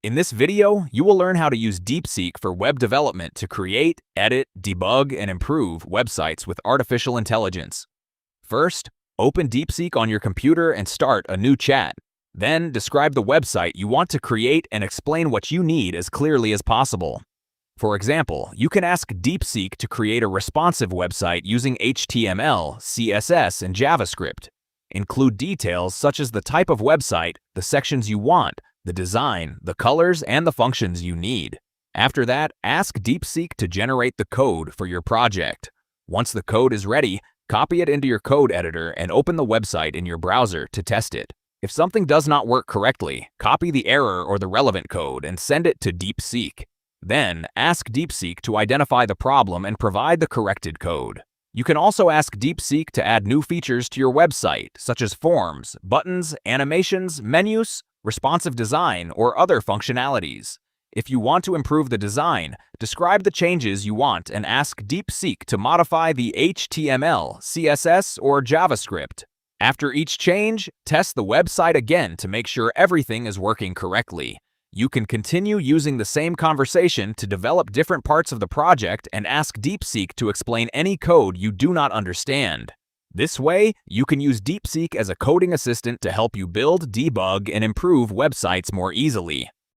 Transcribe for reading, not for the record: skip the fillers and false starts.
In this video, you will learn how to use Deepseek for web development to create, edit, debug, and improve websites with artificial intelligence. First, open Deepseek on your computer and start a new chat. Then, describe the website you want to create and explain what you need as clearly as possible. For example, you can ask Deepseek to create a responsive website using HTML, CSS, and JavaScript. Include details such as the type of website, the sections you want, the design, the colors, and the functions you need. After that, ask Deepseek to generate the code for your project. Once the code is ready, copy it into your code editor and open the website in your browser to test it. If something does not work correctly, copy the error or the relevant code and send it to Deepseek. Then, ask Deepseek to identify the problem and provide the corrected code. You can also ask Deepseek to add new features to your website, such as forms, buttons, animations, menus, responsive design, or other functionalities. If you want to improve the design, describe the changes you want and ask Deepseek to modify the HTML, CSS, or JavaScript. After each change, test the website again to make sure everything is working correctly. You can continue using the same conversation to develop different parts of the project and ask Deepseek to explain any code you do not understand. This way, you can use Deepseek as a coding assistant to help you build, debug, and improve websites more easily.